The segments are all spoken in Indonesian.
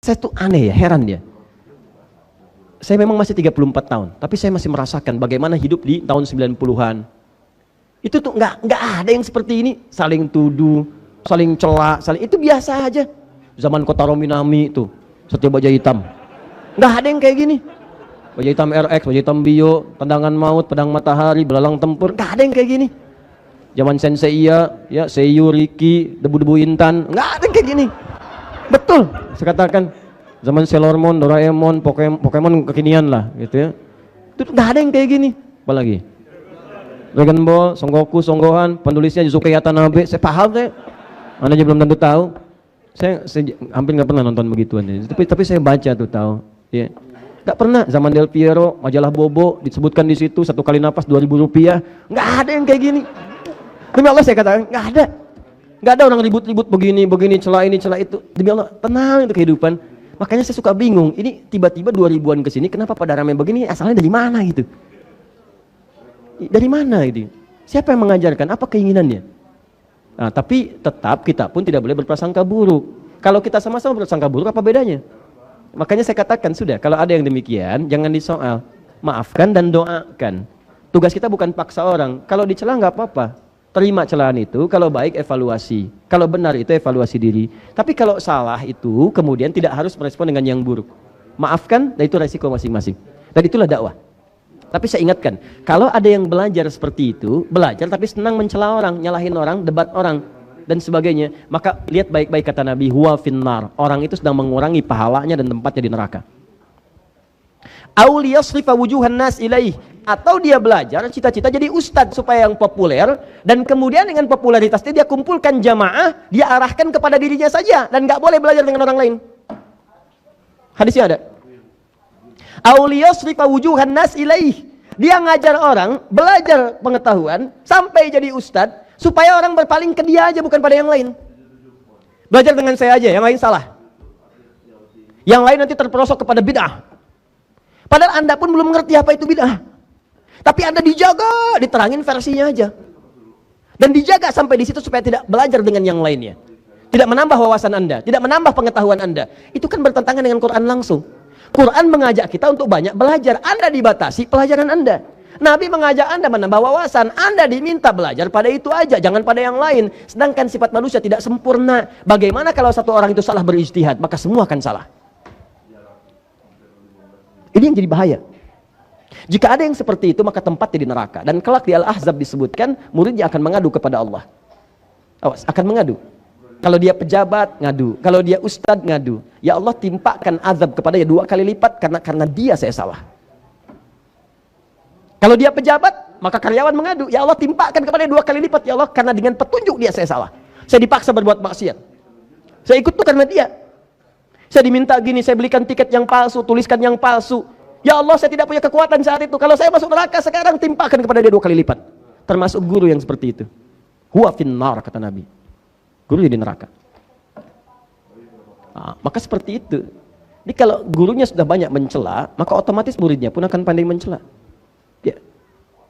Saya tuh aneh ya, heran ya. Saya memang masih 34 tahun, tapi saya masih merasakan bagaimana hidup di tahun 90-an. Itu tuh nggak ada yang seperti ini, saling tuduh, saling cela, itu biasa aja. Zaman Kota Rominami itu, setiap baja hitam. Nggak ada yang kayak gini. Baja hitam RX, baja hitam Bio, tendangan maut, pedang matahari, belalang tempur, nggak ada yang kayak gini. Zaman Senseiya, ya Seiyu, Riki, debu-debu Intan, nggak ada yang kayak gini. Betul, saya katakan. Zaman Sailor Moon, Doraemon, Pokemon kekinian lah, gitu ya. Itu nggak ada yang kayak gini. Apalagi Dragon Ball, Son Goku, Son Gohan, penulisnya Yusuke Watanabe, saya paham saya. Anda aja belum tentu tahu. Saya hampir nggak pernah nonton begituan. Ya. Tapi saya baca tuh tahu. Ya. Nggak pernah. Zaman Del Piero, majalah Bobo disebutkan di situ 1 kali napas 2.000 rupiah. Nggak ada yang kayak gini. Demi Allah saya katakan nggak ada. Nggak ada orang ribut-ribut begini, celah ini, celah itu. Demi Allah tenang itu kehidupan. Makanya saya suka bingung. Ini tiba-tiba 2000-an ke sini, kenapa pada ramai begini? Asalnya dari mana gitu? Dari mana gitu? Siapa yang mengajarkan? Apa keinginannya? Nah, tapi tetap kita pun tidak boleh berprasangka buruk. Kalau kita sama-sama berprasangka buruk, apa bedanya? Makanya saya katakan sudah, kalau ada yang demikian, jangan disoal. Maafkan dan doakan. Tugas kita bukan paksa orang. Kalau dicela nggak apa-apa. Terima celaan itu, kalau baik evaluasi. Kalau benar itu evaluasi diri. Tapi kalau salah itu, kemudian tidak harus merespon dengan yang buruk. Maafkan, dan itu resiko masing-masing. Dan itulah dakwah. Tapi saya ingatkan, kalau ada yang belajar seperti itu, belajar tapi senang mencela orang, nyalahin orang, debat orang, dan sebagainya, maka lihat baik-baik kata Nabi, huwa finnar. Orang itu sedang mengurangi pahalanya dan tempatnya di neraka. Auliyasrifa wujuhan nas ilaih. Atau dia belajar cita-cita jadi ustadz supaya yang populer, dan kemudian dengan popularitasnya dia kumpulkan jamaah, dia arahkan kepada dirinya saja dan nggak boleh belajar dengan orang lain. Hadisnya ada. Auliyasrifa wujuhan nas ilaih. Dia ngajar orang belajar pengetahuan sampai jadi ustadz supaya orang berpaling ke dia aja, bukan pada yang lain. Belajar dengan saya aja, yang lain salah. Yang lain nanti terperosok kepada bid'ah. Padahal Anda pun belum mengerti apa itu bid'ah. Tapi Anda dijaga, diterangin versinya aja. Dan dijaga sampai di situ supaya tidak belajar dengan yang lainnya. Tidak menambah wawasan Anda, tidak menambah pengetahuan Anda. Itu kan bertentangan dengan Quran langsung. Quran mengajak kita untuk banyak belajar. Anda dibatasi pelajaran Anda. Nabi mengajak Anda menambah wawasan. Anda diminta belajar pada itu aja, jangan pada yang lain. Sedangkan sifat manusia tidak sempurna. Bagaimana kalau satu orang itu salah berijtihad, maka semua akan salah. Ini yang jadi bahaya. Jika ada yang seperti itu, maka tempatnya di neraka. Dan kelak di Al-Ahzab disebutkan, muridnya akan mengadu kepada Allah. Awas, akan mengadu. Kalau dia pejabat, ngadu. Kalau dia ustadz, ngadu. Ya Allah, timpakan azab kepadanya 2 kali lipat karena dia saya salah. Kalau dia pejabat, maka karyawan mengadu. Ya Allah, timpakan kepadanya 2 kali lipat. Ya Allah, karena dengan petunjuk dia saya salah. Saya dipaksa berbuat maksiat. Saya ikut tuh karena dia. Saya diminta gini, saya belikan tiket yang palsu, tuliskan yang palsu. Ya Allah, saya tidak punya kekuatan saat itu. Kalau saya masuk neraka sekarang, timpakan kepada dia 2 kali lipat. Termasuk guru yang seperti itu. Huwa finnar, kata Nabi. Guru di neraka. Nah, maka seperti itu. Jadi kalau gurunya sudah banyak mencela, maka otomatis muridnya pun akan pandai mencela. Ya.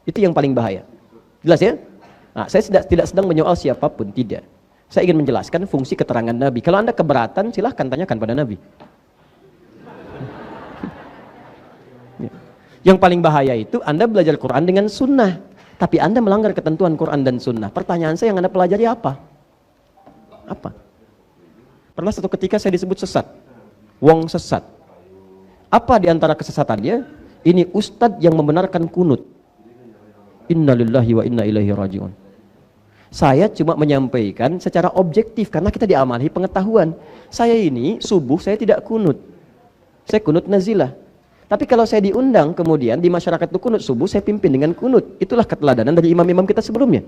Itu yang paling bahaya. Jelas ya? Nah, saya tidak sedang menyoal siapapun, tidak. Saya ingin menjelaskan fungsi keterangan Nabi. Kalau Anda keberatan, silahkan tanyakan pada Nabi. Yang paling bahaya itu Anda belajar Quran dengan sunnah, tapi Anda melanggar ketentuan Quran dan sunnah. Pertanyaan saya, yang Anda pelajari apa? Apa? Pernah satu ketika saya disebut sesat. Wong sesat. Apa di antara kesesatannya? Ini ustadz yang membenarkan kunut. Innalillahi wa inna ilaihi raji'un. Saya cuma menyampaikan secara objektif karena kita diamali pengetahuan. Saya ini subuh saya tidak kunut. Saya kunut nazilah. Tapi kalau saya diundang kemudian di masyarakat itu kunut subuh, saya pimpin dengan kunut. Itulah keteladanan dari imam-imam kita sebelumnya.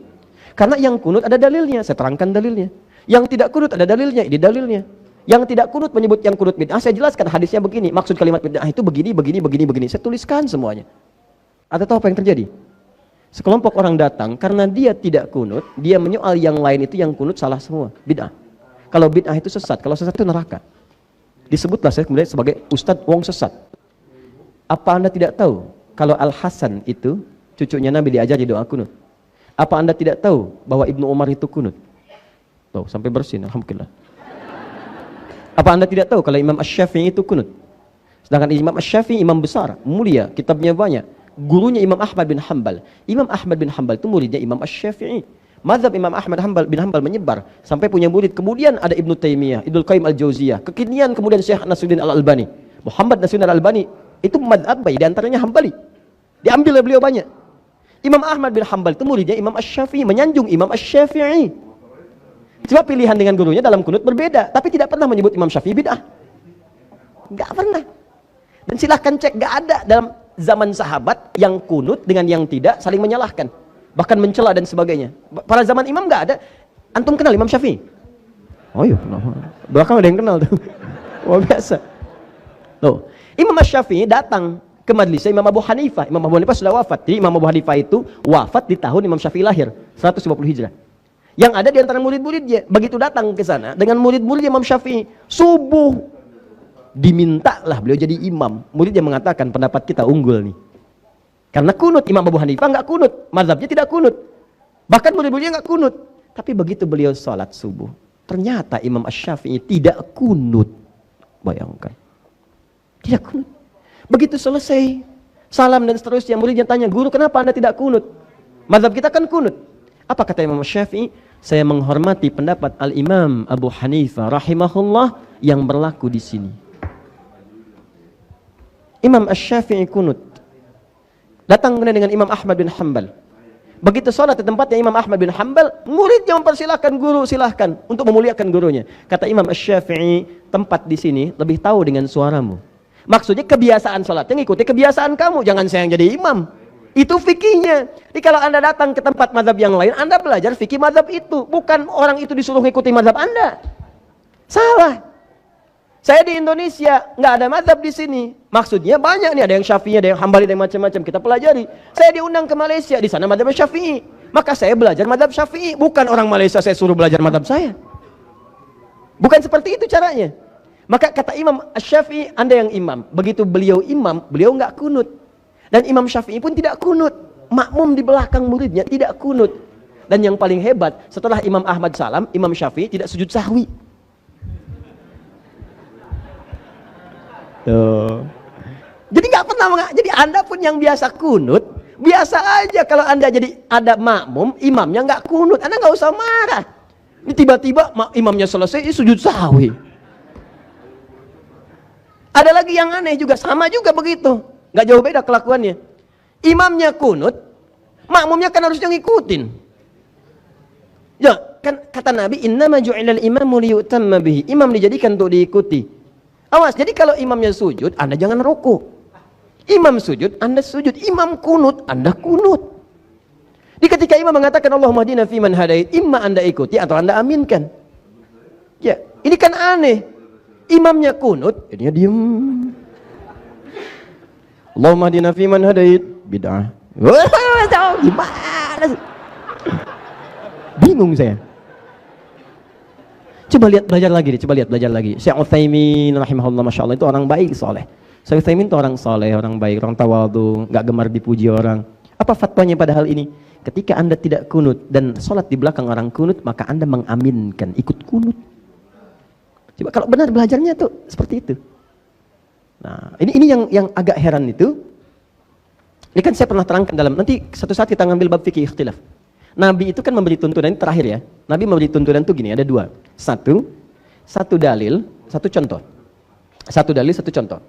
Karena yang kunut ada dalilnya, saya terangkan dalilnya. Yang tidak kunut ada dalilnya, ini dalilnya. Yang tidak kunut menyebut yang kunut bid'ah, saya jelaskan hadisnya begini. Maksud kalimat bid'ah itu begini. Saya tuliskan semuanya. Anda tahu apa yang terjadi? Sekelompok orang datang, karena dia tidak kunut, dia menyoal yang lain itu yang kunut salah semua, bid'ah. Kalau bid'ah itu sesat, kalau sesat itu neraka. Disebutlah saya kemudian sebagai Ustadz Wong sesat. Apa Anda tidak tahu kalau Al-Hasan itu cucunya Nabi diajari doa kunut? Apa Anda tidak tahu bahwa Ibnu Umar itu kunut? Tuh, sampai bersin, alhamdulillah. Apa Anda tidak tahu kalau Imam Asy-Syafi'i itu kunut? Sedangkan Imam Asy-Syafi'i imam besar, mulia, kitabnya banyak. Gurunya Imam Ahmad bin Hanbal. Imam Ahmad bin Hanbal itu muridnya Imam Asy-Syafi'i. Mazhab Imam Ahmad bin Hanbal menyebar sampai punya murid. Kemudian ada Ibnu Taimiyah, Ibnu Qayyim Al-Jauziyah. Kekinian kemudian Syekh Nasruddin Al-Albani. Muhammad Nasruddin Al-Albani itu mazhab di antaranya Hambali. Diambil oleh beliau banyak. Imam Ahmad bin Hanbal itu muridnya Imam Asy-Syafi'i, menyanjung Imam Asy-Syafi'i. Cuma pilihan dengan gurunya dalam kunut berbeda, tapi tidak pernah menyebut Imam Syafi'i bid'ah. Enggak pernah. Dan silahkan cek, gak ada dalam zaman sahabat yang kunut dengan yang tidak saling menyalahkan, bahkan mencela dan sebagainya. Pada zaman imam gak ada. Antum kenal Imam Syafi'i? Oh iya, belakang ada yang kenal tuh. Wah biasa. Tuh, Imam Syafi'i datang ke majelisnya Imam Abu Hanifah. Imam Abu Hanifah sudah wafat. Jadi Imam Abu Hanifah itu wafat di tahun Imam Syafi'i lahir, 150 Hijrah. Yang ada di antara murid-muridnya, begitu datang ke sana dengan murid-murid Imam Syafi'i, subuh dimintalah beliau jadi imam. Muridnya mengatakan pendapat kita unggul nih. Karena kunut, Imam Abu Hanifah enggak kunut, mazhabnya tidak kunut. Bahkan murid-muridnya enggak kunut. Tapi begitu beliau salat subuh, ternyata Imam Asy-Syafi'i tidak kunut. Bayangkan. Tidak kunut. Begitu selesai salam dan seterusnya, muridnya tanya, "Guru, kenapa Anda tidak kunut? Mazhab kita kan kunut." Apa kata Imam Asy-Syafi'i? "Saya menghormati pendapat Al-Imam Abu Hanifah rahimahullah yang berlaku di sini." Imam Asy-Syafi'i kunut. Datang dengan Imam Ahmad bin Hanbal. Begitu sholat di tempatnya Imam Ahmad bin Hanbal, muridnya mempersilahkan guru, silahkan untuk memuliakan gurunya. Kata Imam Asy-Syafi'i, tempat di sini lebih tahu dengan suaramu. Maksudnya kebiasaan sholatnya ngikuti kebiasaan kamu, jangan saya yang jadi imam. Itu fikihnya. Jadi kalau Anda datang ke tempat mazhab yang lain, Anda belajar fikih mazhab itu, bukan orang itu disuruh ngikuti mazhab Anda. Salah. Saya di Indonesia, nggak ada mazhab di sini. Maksudnya banyak nih, ada yang Syafi'i, ada yang Hambali, ada yang macam-macam. Kita pelajari. Saya diundang ke Malaysia, di sana mazhab Syafi'i. Maka saya belajar mazhab Syafi'i. Bukan orang Malaysia saya suruh belajar mazhab saya. Bukan seperti itu caranya. Maka kata Imam Syafi'i, Anda yang imam. Begitu beliau imam, beliau nggak kunut. Dan Imam Syafi'i pun tidak kunut. Makmum di belakang muridnya tidak kunut. Dan yang paling hebat, setelah Imam Ahmad salam, Imam Syafi'i tidak sujud sahwi. Tuh. Jadi nggak pernah, jadi Anda pun yang biasa kunut, biasa aja kalau Anda jadi ada makmum, imamnya nggak kunut, Anda nggak usah marah. Ini tiba-tiba imamnya selesai, sujud sahwi. Ada lagi yang aneh juga, sama juga begitu, nggak jauh beda kelakuannya. Imamnya kunut, makmumnya kan harusnya ngikutin. Ya, kan kata Nabi, "Innama ju'ilal imamu liyutamma bihi." Imam dijadikan untuk diikuti. Awas, jadi kalau imamnya sujud, Anda jangan ruku. Imam sujud, Anda sujud. Imam kunut, Anda kunut. Di ketika imam mengatakan Allahumma hdina fiman hadait, imma Anda ikuti atau Anda aminkan. Ya, ini kan aneh. Imamnya kunut, jadinya diem. Allahumma hdina fiman hadait, bid'ah. Wah, gimana sih? Bingung saya. Coba lihat, belajar lagi deh, coba lihat, belajar lagi. Syekh Utsaimin rahimahullah, masya Allah, itu orang baik, soleh. Syekh Utsaimin itu orang soleh, orang baik, orang tawadhu, nggak gemar dipuji orang. Apa fatwanya pada hal ini? Ketika Anda tidak kunut dan sholat di belakang orang kunut, maka Anda mengaminkan, ikut kunut. Coba kalau benar belajarnya tuh seperti itu. Nah, ini yang agak heran itu. Ini kan saya pernah terangkan dalam, nanti satu saat kita ngambil bab fikih ikhtilaf. Nabi itu kan memberi tuntunan, ini terakhir ya. Nabi memberi tuntunan itu gini, ada dua. Satu dalil, satu contoh. Satu dalil, satu contoh.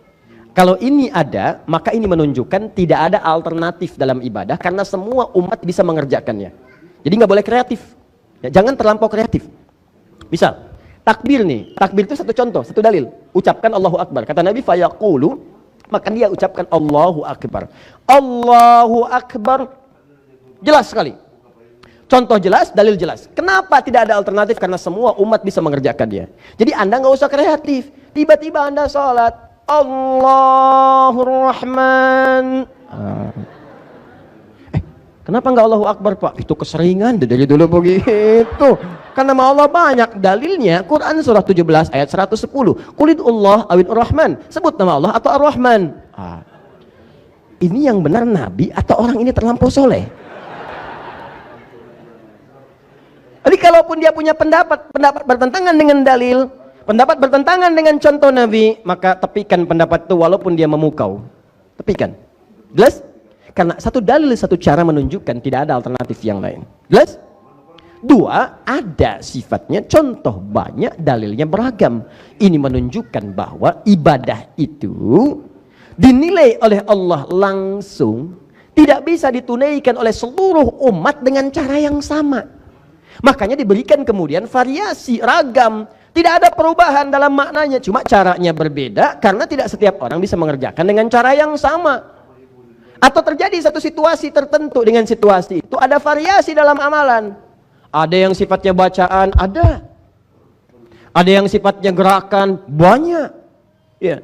Kalau ini ada, maka ini menunjukkan tidak ada alternatif dalam ibadah karena semua umat bisa mengerjakannya. Jadi nggak boleh kreatif. Ya, jangan terlampau kreatif. Misal, takbir nih. Takbir itu satu contoh, satu dalil. Ucapkan Allahu Akbar. Kata Nabi, fayaqulu, maka dia ucapkan Allahu Akbar. Allahu Akbar. Jelas sekali. Contoh jelas, dalil jelas. Kenapa tidak ada alternatif? Karena semua umat bisa mengerjakannya. Jadi Anda nggak usah kreatif. Tiba-tiba Anda sholat, Allahur Rahman. Kenapa nggak Allahu Akbar, Pak? Itu keseringan dari dulu begitu. Karena nama Allah banyak. Dalilnya Quran surah 17 ayat 110. Qulidullah awin Ar-Rahman. Sebut nama Allah atau Ar-Rahman. Ini yang benar Nabi atau orang ini terlampau soleh? Jadi kalaupun dia punya pendapat bertentangan dengan dalil, pendapat bertentangan dengan contoh Nabi, maka tepikan pendapat itu walaupun dia memukau. Tepikan. Jelas? Karena satu dalil, satu cara menunjukkan tidak ada alternatif yang lain. Jelas? Dua, ada sifatnya contoh, banyak dalilnya beragam. Ini menunjukkan bahwa ibadah itu dinilai oleh Allah langsung, tidak bisa ditunaikan oleh seluruh umat dengan cara yang sama. Makanya diberikan kemudian variasi, ragam. Tidak ada perubahan dalam maknanya, cuma caranya berbeda karena tidak setiap orang bisa mengerjakan dengan cara yang sama. Atau terjadi satu situasi tertentu, dengan situasi itu ada variasi dalam amalan. Ada yang sifatnya bacaan, ada. Ada yang sifatnya gerakan, banyak. Ya.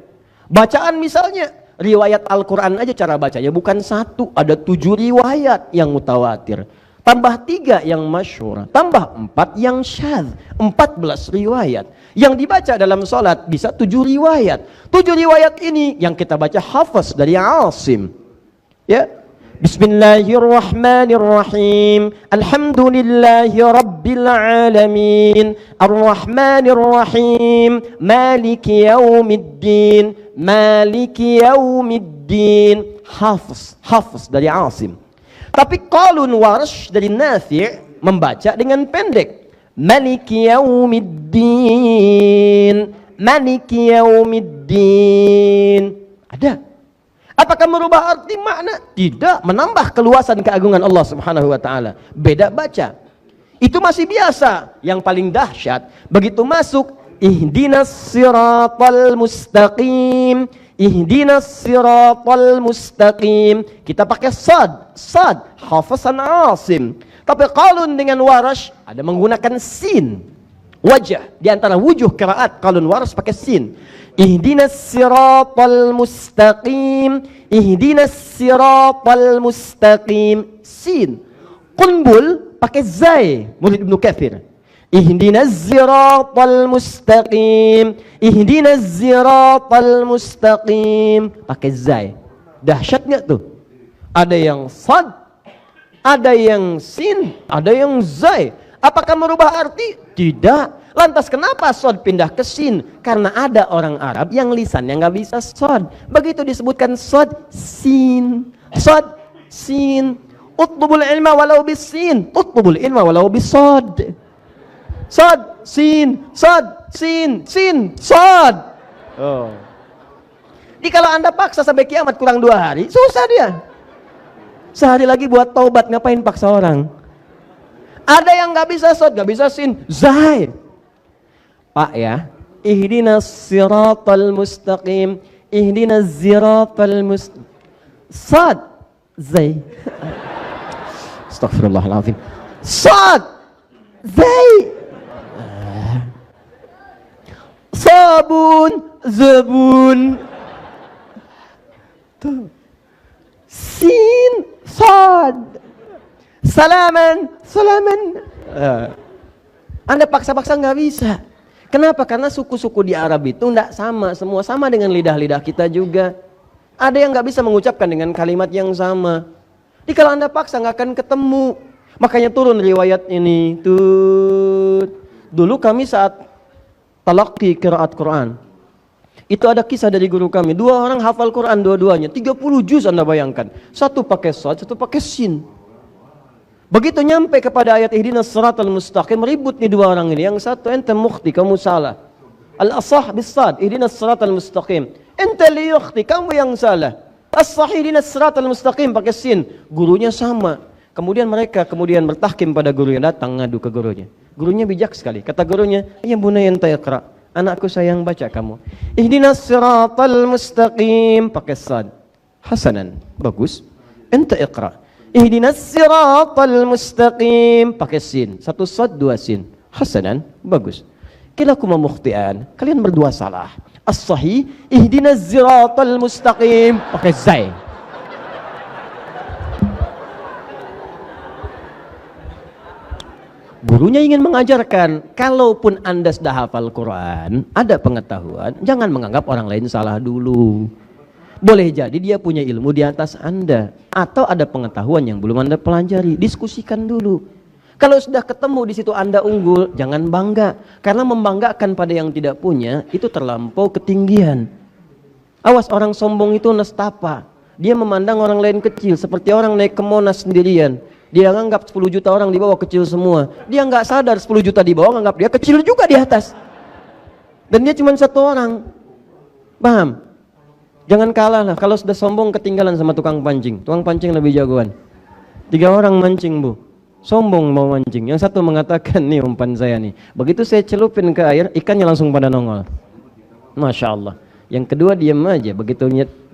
Bacaan misalnya, riwayat Al-Quran aja cara bacanya bukan satu, ada 7 riwayat yang mutawatir. Tambah 3 yang masyhur, tambah 4 yang syadz, 14 riwayat. Yang dibaca dalam sholat bisa 7 riwayat. 7 riwayat ini yang kita baca hafaz dari Asim. Ya. Bismillahirrahmanirrahim. Alhamdulillahi rabbil alamin. Arrahmanirrahim. Maliki yaumiddin. Maliki yaumiddin. Hafaz dari Asim. Tapi qalun Warsh dari Nafi' membaca dengan pendek. Maliki yaumiddin. Maliki yaumiddin. Ada. Apakah merubah arti makna? Tidak, menambah keluasan keagungan Allah Subhanahu wa taala. Beda baca. Itu masih biasa. Yang paling dahsyat begitu masuk ihdinas siratal mustaqim. Ihdinas siratal mustaqim. Kita pakai sad, hafazan Asim. Tapi qalun dengan Warsh ada menggunakan sin. Wajah di antara wujuh qiraat qalun Warsh pakai sin. Ihdinas siratal mustaqim. Ihdinas siratal mustaqim. Sin. Qunbul pakai zai, murid Ibnu Katsir. Ihdinas siratal mustaqim. Ihdinas siratal mustaqim. Pakai zai. Dahsyat enggak tuh? Ada yang sad, ada yang sin, ada yang zai. Apakah merubah arti? Tidak. Lantas kenapa sad pindah ke sin? Karena ada orang Arab yang lisannya nggak bisa sad. Begitu disebutkan sad, sin. Sad, sin. Utlubul ilma walau bisin. Utlubul ilma walau bisad. Sad, sin, sad, sin, sin, sad. Oh. Jadi kalau Anda paksa sampai kiamat kurang 2 hari, susah dia. Sehari lagi buat taubat, ngapain paksa orang? Ada yang nggak bisa sad, nggak bisa sin, zai. Pak ya, ihdinas siratal mustaqim, ihdinas siratal mustaqim. Sad, zai. Astagfirullahaladzim. Sad, zai. Sabun, zabun. Tuh. Sin, sad. Salaman, salaman. Anda paksa-paksa nggak bisa. Kenapa? Karena suku-suku di Arab itu nggak sama, semua sama dengan lidah-lidah kita juga. Ada yang nggak bisa mengucapkan dengan kalimat yang sama. Jadi kalau Anda paksa nggak akan ketemu. Makanya turun riwayat ini. Tuh. Dulu kami saat talaqi qiraat Quran, itu ada kisah dari guru kami. 2 orang hafal Quran dua-duanya, 30 juz Anda bayangkan. Satu pakai sad, satu pakai sin. Begitu nyampe kepada ayat ihdinas siratal mustaqim, ribut nih 2 orang ini. Yang satu, ente mukhti, kamu salah. Al-asah bis-sad, ihdinas siratal mustaqim. Ente li yukhti, kamu yang salah. As-sahih ihdinas siratal mustaqim pakai sin. Gurunya sama. Kemudian mereka bertahkim pada gurunya, datang ngadu ke gurunya. Gurunya bijak sekali. Kata gurunya, "Ya bunayya anta iqra." Anakku sayang, baca kamu. Ihdinas siratal mustaqim pakai sad. Hasanan, bagus. Anta iqra. Ihdinas siratal mustaqim pakai sin. 1 sad 2 sin. Hasanan, bagus. Kilakuma mukhtian. Kalian berdua salah. As-sahih ihdinas siratal mustaqim pakai zai. Gurunya ingin mengajarkan, kalaupun Anda sudah hafal Quran, ada pengetahuan, jangan menganggap orang lain salah dulu. Boleh jadi dia punya ilmu di atas Anda, atau ada pengetahuan yang belum Anda pelajari, diskusikan dulu. Kalau sudah ketemu di situ Anda unggul, jangan bangga. Karena membanggakan pada yang tidak punya, itu terlampau ketinggian. Awas, orang sombong itu nestapa. Dia memandang orang lain kecil, seperti orang naik ke Monas sendirian. Dia anggap 10 juta orang di bawah kecil semua. Dia nggak sadar 10 juta di bawah anggap dia kecil juga di atas. Dan dia cuma satu orang. Paham? Jangan kalah lah. Kalau sudah sombong ketinggalan sama tukang pancing. Tukang pancing lebih jagoan. 3 orang mancing, Bu. Sombong mau mancing. Yang satu mengatakan, nih umpan saya nih. Begitu saya celupin ke air, ikannya langsung pada nongol. Masya Allah. Yang kedua diam aja. Begitu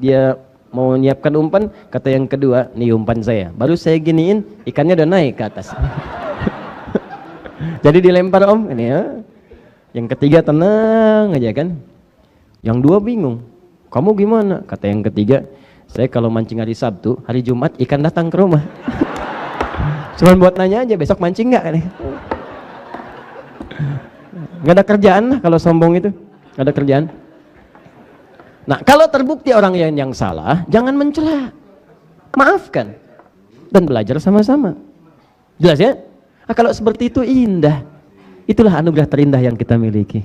dia mau nyiapkan umpan, kata yang kedua, nih umpan saya. Baru saya giniin, ikannya udah naik ke atas. Jadi dilempar om, ini ya. Yang ketiga tenang aja kan. Yang dua bingung. Kamu gimana? Kata yang ketiga, saya kalau mancing hari Sabtu, hari Jumat ikan datang ke rumah. Cuman buat nanya aja, besok mancing nggak? Nggak ada kerjaan lah kalau sombong itu. Nggak ada kerjaan. Nah, kalau terbukti orang yang salah, jangan mencela. Maafkan. Dan belajar sama-sama. Jelas ya? Nah, kalau seperti itu indah. Itulah anugerah terindah yang kita miliki.